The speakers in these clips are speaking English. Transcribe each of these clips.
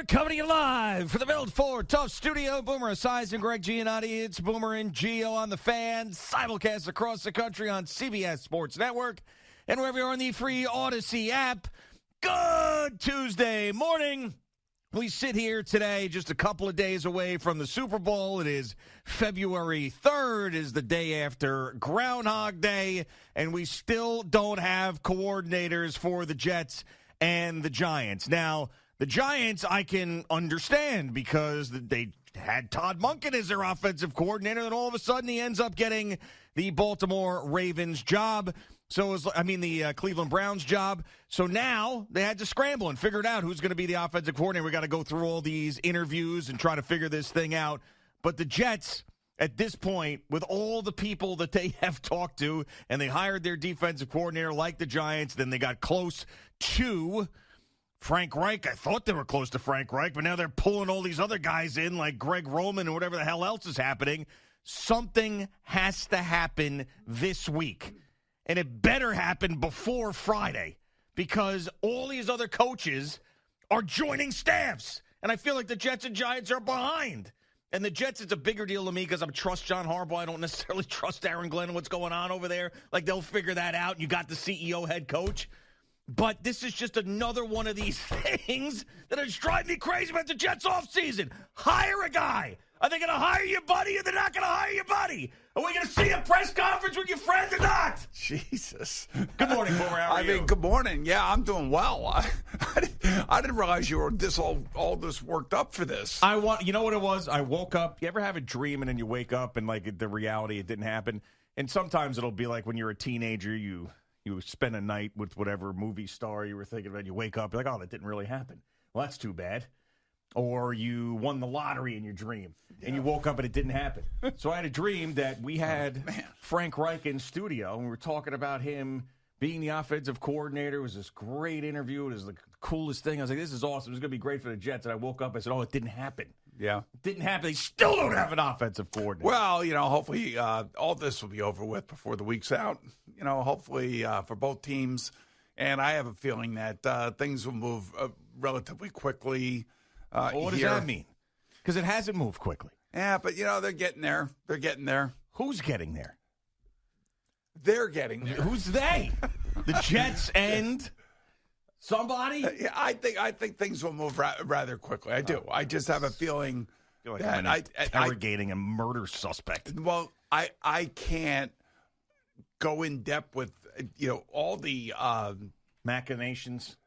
coming to you live for the Build Ford Tough Studio. Boomer Esiason and Greg Giannotti. It's Boomer and Gio on the Fan. Simulcast across the country on CBS Sports Network and wherever you're on the free Odyssey app. Good Tuesday morning. We sit here today just a couple of days away from the Super Bowl. It is February 3rd, is the day after Groundhog Day, and we still don't have coordinators for the Jets and the Giants. Now, the Giants I can understand because they had Todd Monken as their offensive coordinator, and all of a sudden he ends up getting the Baltimore Ravens job. So, the Cleveland Browns job. So now they had to scramble and figure out who's going to be the offensive coordinator. We got to go through all these interviews and try to figure this thing out. But the Jets, at this point, with all the people that they have talked to, and they hired their defensive coordinator like the Giants, then they got close to Frank Reich. I thought they were close to Frank Reich, but now they're pulling all these other guys in like Greg Roman and whatever the hell else is happening. Something has to happen this week. And it better happen before Friday because all these other coaches are joining staffs. And I feel like the Jets and Giants are behind. And the Jets, it's a bigger deal to me because I trust John Harbaugh. I don't necessarily trust Aaron Glenn and what's going on over there. Like, they'll figure that out. You got the CEO, head coach. But this is just another one of these things that is driving me crazy about the Jets offseason. Hire a guy. Are they going to hire your buddy or they're not going to hire your buddy? Are we going to see a press conference with your friend or not? Jesus. Good morning, Boomer. How are you? Good morning. Yeah, I'm doing well. I didn't realize you were all this worked up for this. You know what it was? I woke up. You ever have a dream and then you wake up and like the reality, it didn't happen? And sometimes it'll be like when you're a teenager, you spend a night with whatever movie star you were thinking about. You wake up, you're like, oh, that didn't really happen. Well, that's too bad. Or you won the lottery in your dream, and you woke up and it didn't happen. So I had a dream that we had Frank Reich in studio, and we were talking about him being the offensive coordinator. It was this great interview. It was the coolest thing. I was like, this is awesome. It's going to be great for the Jets. And I woke up and I said, oh, it didn't happen. Yeah. It didn't happen. They still don't have an offensive coordinator. Well, hopefully all this will be over with before the week's out, hopefully for both teams. And I have a feeling that things will move relatively quickly. What does that mean? Because it hasn't moved quickly. Yeah, but, they're getting there. They're getting there. Who's getting there? They're getting there. Who's they? The Jets and somebody? Yeah, I think things will move rather quickly. I do. I just have a feeling I feel like I'm interrogating a murder suspect. Well, I can't go in depth with, all the machinations.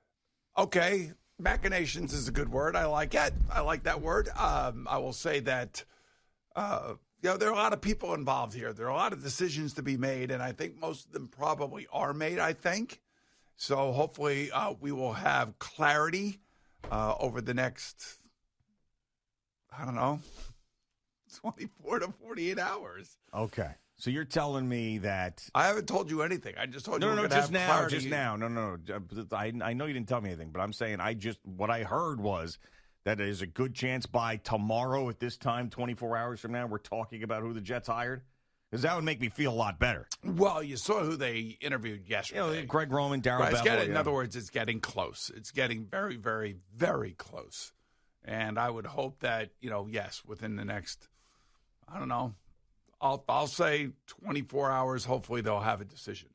Okay. Machinations is a good word. I like it. I like that word. I will say that, there are a lot of people involved here. There are a lot of decisions to be made, and I think most of them probably are made, I think. So hopefully we will have clarity over the next, 24 to 48 hours. Okay. So you're telling me that I haven't told you anything. I just told you just now. No. I know you didn't tell me anything, but I'm saying what I heard was that there's a good chance by tomorrow at this time, 24 hours from now, we're talking about who the Jets hired. Because that would make me feel a lot better. Well, you saw who they interviewed yesterday. Greg Roman, Darryl Bell. In other words, it's getting close. It's getting very, very, very close. And I would hope that, yes, within the next, I'll say 24 hours, hopefully they'll have a decision.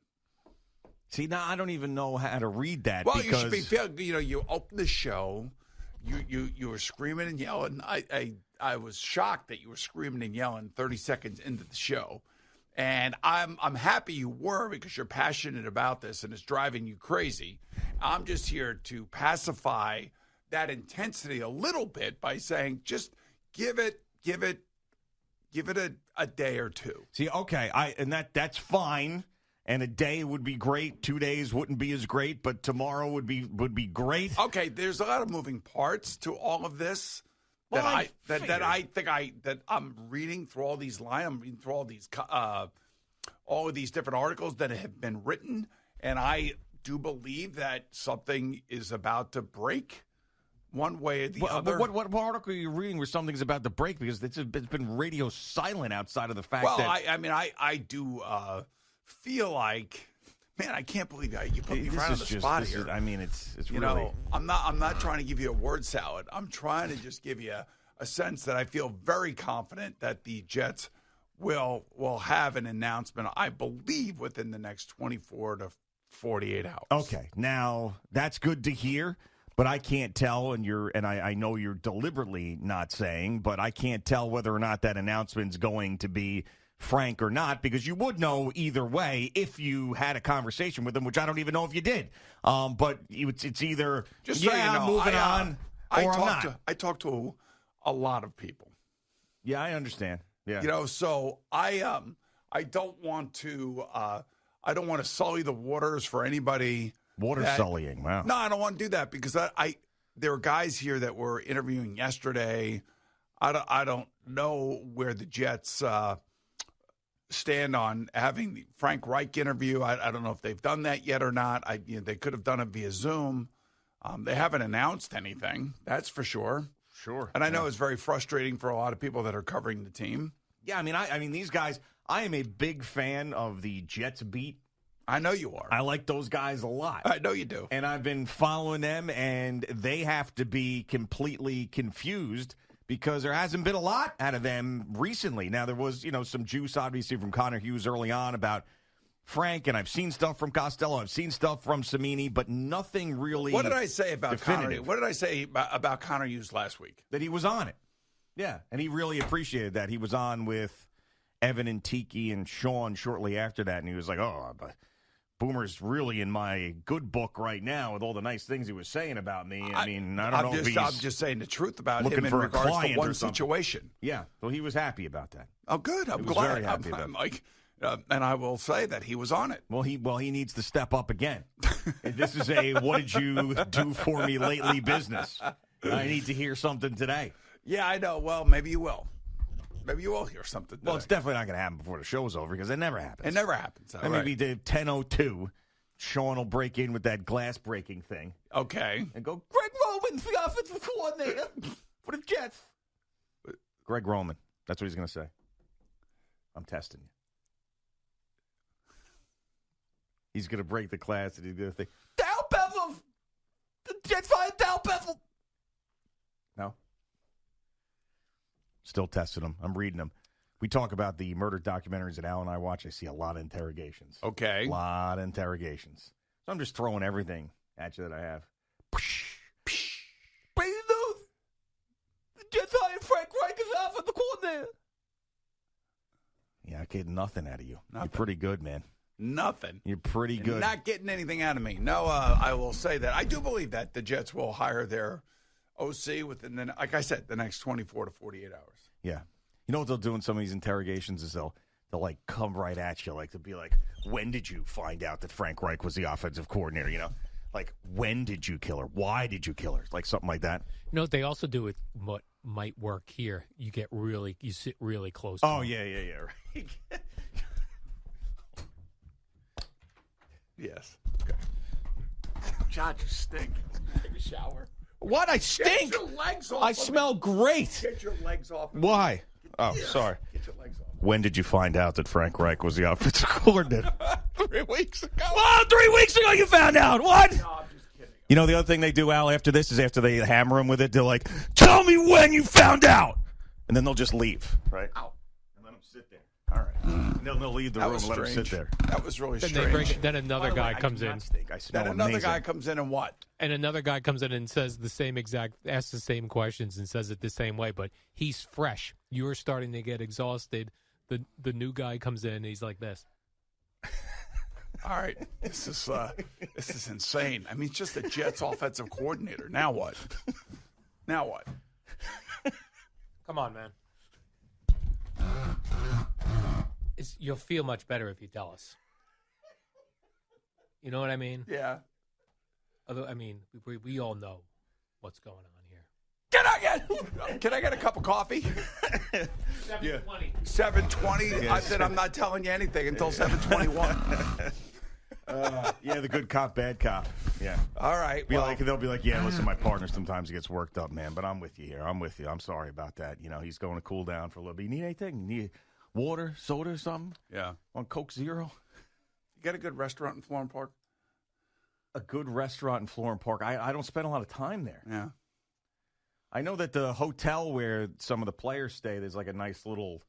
See, now I don't even know how to read that. Well, you should be, you open the show, you were screaming and yelling. I was shocked that you were screaming and yelling 30 seconds into the show. And I'm happy you were because you're passionate about this and it's driving you crazy. I'm just here to pacify that intensity a little bit by saying just give it a day or two. See, okay, that's fine. And a day would be great. 2 days wouldn't be as great, but tomorrow would be great. Okay, there's a lot of moving parts to all of this that I'm reading through all these lines. I'm reading through all of these different articles that have been written, and I do believe that something is about to break. One way or the other. What article are you reading where something's about to break? Because it's been radio silent outside of the fact that... Well, I do feel like Man, I can't believe you put me right on the spot here. It's you really. know, I'm not trying to give you a word salad. I'm trying to just give you a sense that I feel very confident that the Jets will have an announcement, I believe, within the next 24 to 48 hours. Okay, now that's good to hear, but I can't tell, and I know you're deliberately not saying, but I can't tell whether or not that announcement's going to be Frank or not, because you would know either way if you had a conversation with him, which I don't even know if you did. But it's either just so you know, I'm moving on, or I'm not. I talk to a lot of people. Yeah, I understand. Yeah, you know, so I don't want to sully the waters for anybody. Sullying, wow. No, I don't want to do that because there are guys here that were interviewing yesterday. I don't know where the Jets stand on having the Frank Reich interview. I don't know if they've done that yet or not. They could have done it via Zoom. They haven't announced anything, that's for sure. Sure. And I know it's very frustrating for a lot of people that are covering the team. Yeah, I mean, these guys, I am a big fan of the Jets beat. I know you are. I like those guys a lot. I know you do. And I've been following them, and they have to be completely confused because there hasn't been a lot out of them recently. Now, there was, some juice, obviously, from Connor Hughes early on about Frank, and I've seen stuff from Costello. I've seen stuff from Cimini, but nothing really What did I say about definitive. Connor? What did I say about Connor Hughes last week? That he was on it. Yeah, and he really appreciated that. He was on with Evan and Tiki and Sean shortly after that, and he was like, Boomer's really in my good book right now with all the nice things he was saying about me. I don't know if he's I'm just saying the truth about him in for regards to one situation. Yeah, well, he was happy about that. Oh, good. I'm glad. Very happy about it. And I will say that he was on it. Well, he needs to step up again. This is a what did you do for me lately business. I need to hear something today. Yeah, I know. Well, maybe you will. Maybe you will hear something today. Well, it's definitely not going to happen before the show's over because it never happens. It never happens. And maybe the 10:02, Sean will break in with that glass breaking thing. Okay. And go, Greg Roman's the offensive coordinator for the Jets. Greg Roman. That's what he's going to say. I'm testing you. He's going to break the glass and he's going to think, Dow Bevel! The Jets fired Dow Bevel! No? Still testing them. I'm reading them. We talk about the murder documentaries that Al and I watch. I see a lot of interrogations. Okay. A lot of interrogations. So I'm just throwing everything at you that I have. Breaking news! The Jets hired Frank Reich as offensive coordinator. Yeah, I'm getting nothing out of you. Nothing. You're pretty good, man. Nothing. You're pretty good. Not getting anything out of me. No, I will say that. I do believe that the Jets will hire their OC within, like I said, the next 24 to 48 hours. Yeah. You know what they'll do in some of these interrogations is they'll like come right at you. Like they'll be like, when did you find out that Frank Reich was the offensive coordinator? You know, like when did you kill her? Why did you kill her? Like something like that. You know what they also do with what might work here? You sit really close. Oh, yeah, right. Yes. Okay. God, you stink. Take a shower. What? I stink. Get your legs off. I smell great. Get your legs off. Why? Oh, sorry. Get your legs off. When did you find out that Frank Reich was the offensive coordinator? 3 weeks ago. Oh, 3 weeks ago you found out. What? No, I'm just kidding. You know the other thing they do, Al, after this is after they hammer him with it, they're like, tell me when you found out. And then they'll just leave, right? Ow. And let them sit there. All right. And they'll leave the room and let them sit there. That was really Then strange. then another guy comes in. Then another guy comes in and what? And another guy comes in and says asks the same questions and says it the same way, but he's fresh. You're starting to get exhausted. The new guy comes in and he's like this. All right. This is insane. I mean, it's just a Jets offensive coordinator. Now what? Now what? Come on, man. You'll feel much better if you tell us. You know what I mean? Yeah. Although, I mean, we all know what's going on here. Can I get a cup of coffee? 7:20. 7:20. I said I'm not telling you anything until 7:21. Yeah, the good cop, bad cop. Yeah. All right. They'll be like, yeah, listen, my partner sometimes gets worked up, man, but I'm with you here. I'm with you. I'm sorry about that. You know, he's going to cool down for a little bit. You need anything? You need water, soda, or something? Yeah. On Coke Zero? get a good restaurant in Florham Park? A good restaurant in Florham Park. I don't spend a lot of time there. Yeah. I know that the hotel where some of the players stay, there's like a nice little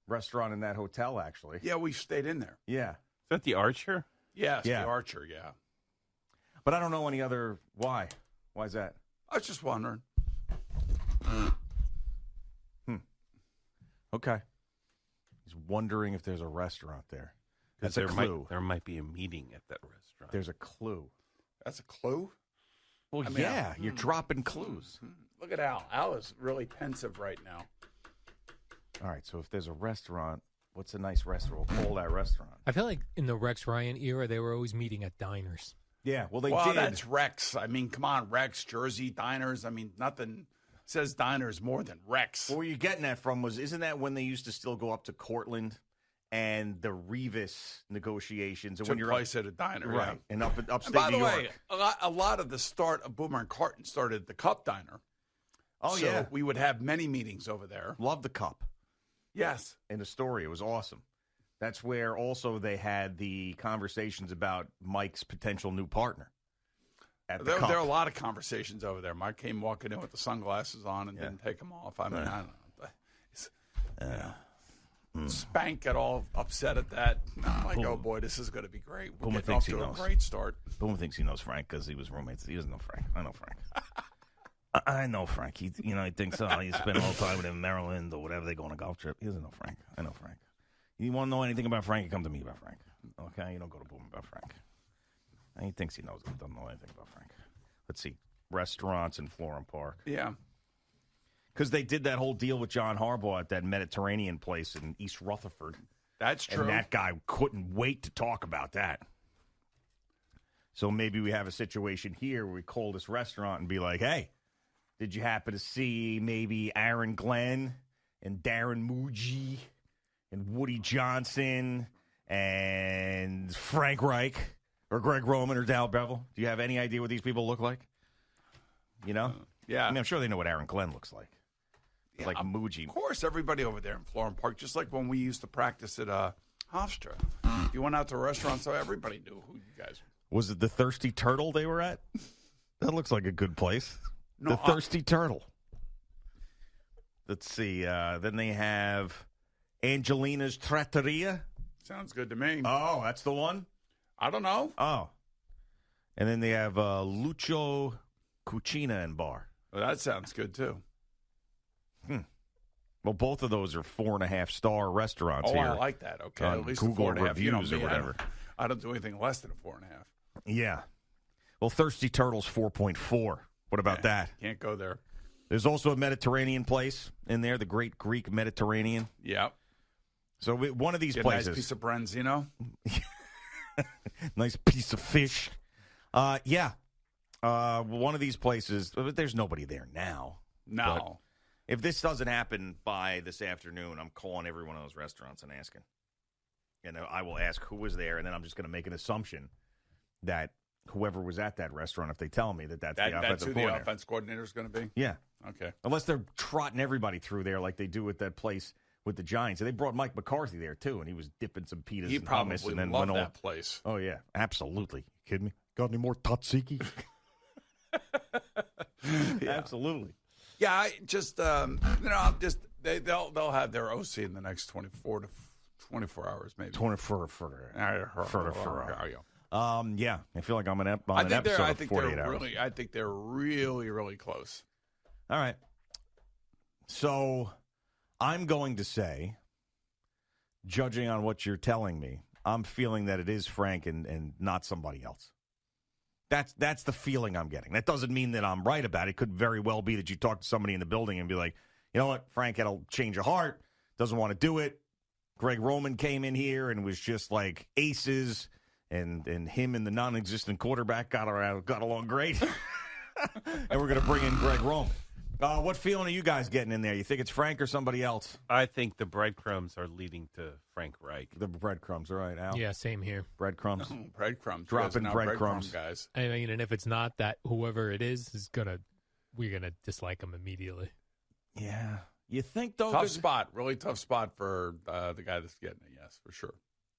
restaurant in that hotel, actually. Yeah, we stayed in there. Yeah. Is that the Archer? Yes, Yeah. the Archer, yeah. But I don't know any other. Why? Why is that? I was just wondering. Okay. He's wondering if there's a restaurant there. That's a There clue. there might be a meeting at that restaurant. There's a clue. That's a clue? Well, I mean, yeah, you're dropping clues. Look at Al. Al is really pensive right now. All right, so if there's a restaurant, what's a nice restaurant? We'll call that restaurant. I feel like in the Rex Ryan era, they were always meeting at diners. Yeah, well, Well, did. that's Rex. I mean, come on, Rex, Jersey, diners. I mean, nothing says diners more than Rex. Where you're getting that from isn't that when they used to still go up to Cortland and the Revis negotiations? And Took when you're place at a diner, right, yeah. and upstate And by the New way, York. a lot of the start of Boomer and Carton started at the Cup Diner. Oh, So yeah. we would have many meetings over there. Love the cup Yes. in the story. It was awesome. That's where also they had the conversations about Mike's potential new partner. At the There cup. are a lot of conversations over there. Mike came walking in with the sunglasses on and didn't take them off. I mean, I don't know. It's, Spank got all upset at that. I'm like, oh, boy, this is going to be great. We're Boomer getting off thinks he to a knows. great start. Boomer thinks he knows Frank because he was roommates. He doesn't know Frank. I know Frank. I know Frank. He thinks he spent all time with him in Maryland or whatever. They go on a golf trip. He doesn't know Frank. I know Frank. You want to know anything about Frank? You come to me about Frank. Okay? You don't go to Boomer about Frank. And he thinks he knows him. Doesn't know anything about Frank. Let's see. Restaurants in Florham Park. Yeah. Because they did that whole deal with John Harbaugh at that Mediterranean place in East Rutherford. That's true. And that guy couldn't wait to talk about that. So maybe we have a situation here where we call this restaurant and be like, hey, did you happen to see maybe Aaron Glenn and Darren Muji and Woody Johnson and Frank Reich or Greg Roman or Dal Bevel? Do you have any idea what these people look like? You know? Yeah. I mean, I'm sure they know what Aaron Glenn looks like. Yeah, Like Muji. Of course, everybody over there in Florham Park, just like when we used to practice at Hofstra. You went out to a restaurant, so everybody knew who you guys were. Was it the Thirsty Turtle they were at? That looks like a good place. No, the Thirsty Turtle. Let's see. Then they have Angelina's Trattoria. Sounds good to me. Oh, that's the one? I don't know. Oh. And then they have Lucio Cucina and Bar. Well, that sounds good, too. Well, both of those are 4.5-star restaurants Oh, here. I like that. Okay, on at least Google a 4.5. reviews You or know me, whatever. I don't do anything less than a 4.5. Yeah. Well, Thirsty Turtle's 4.4. What about that? Can't go there. There's also a Mediterranean place in there, the Great Greek Mediterranean. Yeah. So one of these Get places. a nice piece of Brenzino. Nice piece of fish. Yeah. One of these places, there's nobody there now. No. But if this doesn't happen by this afternoon, I'm calling every one of those restaurants and asking. And I will ask who was there, and then I'm just going to make an assumption that whoever was at that restaurant, if they tell me that's the That's offensive who the coordinator. offense coordinator is going to be? Yeah. Okay. Unless they're trotting everybody through there like they do at that place with the Giants. And they brought Mike McCarthy there, too, and he was dipping some pitas He and probably hummus and then loved went that on. place. Oh, yeah. Absolutely. You kidding me? Got any more tzatziki? Absolutely. Yeah, I just I'm just they'll have their OC in the next 24 hours, maybe. 24 yeah, I feel like I'm an episode I of think 48 they're hours. really close. All right. So I'm going to say, judging on what you're telling me, I'm feeling that it is Frank and not somebody else. That's the feeling I'm getting. That doesn't mean that I'm right about it. It could very well be that you talk to somebody in the building and be like, you know what, Frank had a change of heart, doesn't want to do it. Greg Roman came in here and was just like aces, and him and the non-existent quarterback got along great. And we're going to bring in Greg Roman. What feeling are you guys getting in there? You think it's Frank or somebody else? I think the breadcrumbs are leading to Frank Reich. The breadcrumbs, all right, Al? Yeah, same here. Breadcrumbs. Oh, breadcrumbs. Dropping You guys are now breadcrumbs. guys. I mean, and if it's not that, whoever it is we're gonna dislike him immediately. Yeah. You think, though? Tough spot. Really tough spot for the guy that's getting it, yes, for sure.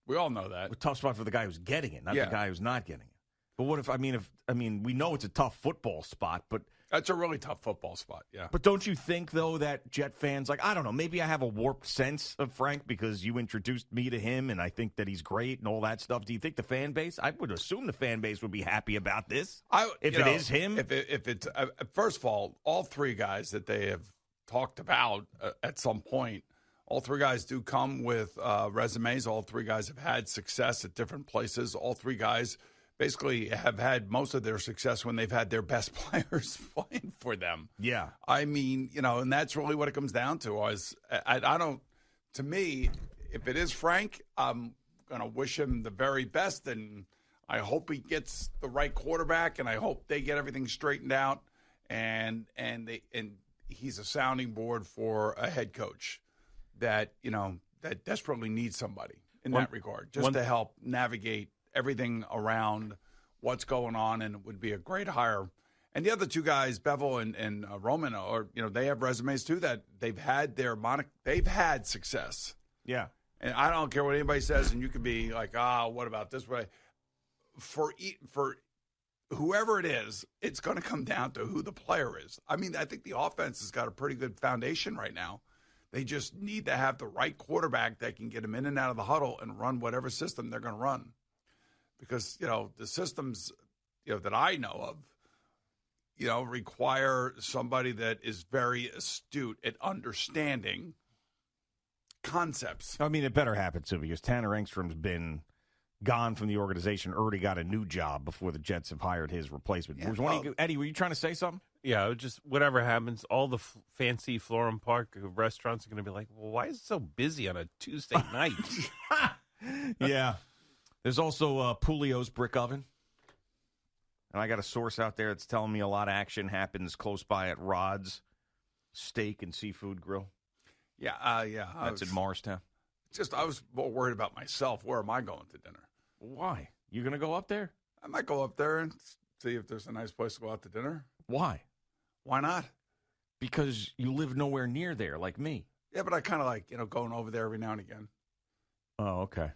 We all know that. A tough spot for the guy who's getting it, not Yeah. the guy who's not getting it. But what if we know it's a tough football spot, but That's a really tough football spot, yeah. But don't you think, though, that Jet fans, I don't know, maybe I have a warped sense of Frank because you introduced me to him and I think that he's great and all that stuff. Do you think the fan base, I would assume the fan base would be happy about this if it is him? If it's first of all three guys that they have talked about at some point, all three guys do come with resumes. All three guys have had success at different places. All three guys basically have had most of their success when they've had their best players playing for them. Yeah. I mean, and that's really what it comes down to. To me, if it is Frank, I'm going to wish him the very best, and I hope he gets the right quarterback, and I hope they get everything straightened out, and he's a sounding board for a head coach that desperately needs somebody in that regard, just to help navigate everything around what's going on, and it would be a great hire. And the other two guys, Bevel and Roman, they have resumes too that they've had they've had success. Yeah. And I don't care what anybody says, and you could be like, what about this way? For whoever it is, it's going to come down to who the player is. I mean, I think the offense has got a pretty good foundation right now. They just need to have the right quarterback that can get them in and out of the huddle and run whatever system they're going to run. Because, the systems, that I know of, require somebody that is very astute at understanding concepts. I mean, it better happen soon because Tanner Engstrom's been gone from the organization, already got a new job before the Jets have hired his replacement. Yeah, Eddie, were you trying to say something? Yeah, just whatever happens, all the fancy Florham Park restaurants are going to be like, well, why is it so busy on a Tuesday night? Yeah. There's also Pulio's Brick Oven. And I got a source out there that's telling me a lot of action happens close by at Rod's Steak and Seafood Grill. Yeah. That's in Morristown. I was more worried about myself. Where am I going to dinner? Why? You going to go up there? I might go up there and see if there's a nice place to go out to dinner. Why? Why not? Because you live nowhere near there, like me. Yeah, but I kind of like, going over there every now and again. Oh, okay.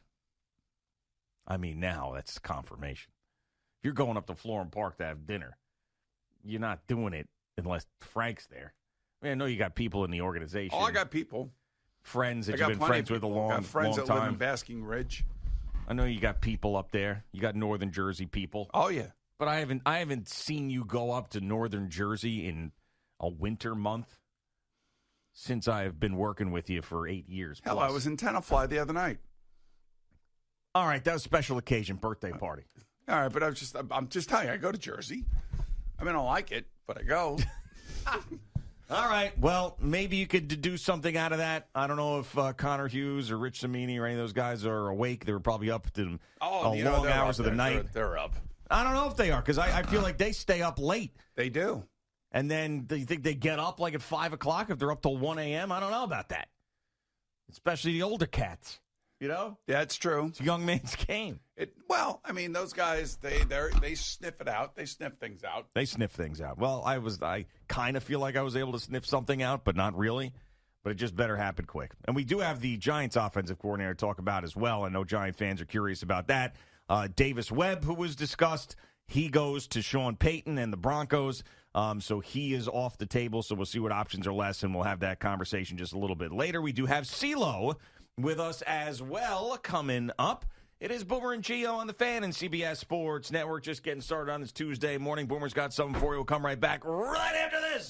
I mean, now that's confirmation. If you're going up to Florham Park to have dinner, you're not doing it unless Frank's there. I mean, I know you got people in the organization. Oh, I got people. Friends that you've been friends with a long time. I got friends that live in Basking Ridge. I know you got people up there. You got Northern Jersey people. Oh, yeah. But I haven't seen you go up to Northern Jersey in a winter month since I have been working with you for 8 years. Hell, plus. I was in Tenafly the other night. All right, that was a special occasion, birthday party. All right, but I'm just telling you, I go to Jersey. I mean, I don't like it, but I go. All right, well, maybe you could do something out of that. I don't know if Connor Hughes or Rich Cimini or any of those guys are awake. They were probably up to long hours of the night. They're up. I don't know if they are because I feel like they stay up late. They do. And then do you think they get up like at 5 o'clock if they're up till 1 a.m.? I don't know about that. Especially the older cats. That's true. It's a young man's game. I mean, those guys, they sniff it out. They sniff things out. They sniff things out. Well, I kind of feel like I was able to sniff something out, but not really. But it just better happen quick. And we do have the Giants offensive coordinator to talk about as well. I know Giant fans are curious about that. Davis Webb, who was discussed, he goes to Sean Payton and the Broncos. So he is off the table. So we'll see what options are less, and we'll have that conversation just a little bit later. We do have CeeLo with us as well coming up. It is Boomer and Gio on the Fan and CBS Sports Network. Just getting started on this Tuesday morning. Boomer's got something for you. We'll come right back right after this.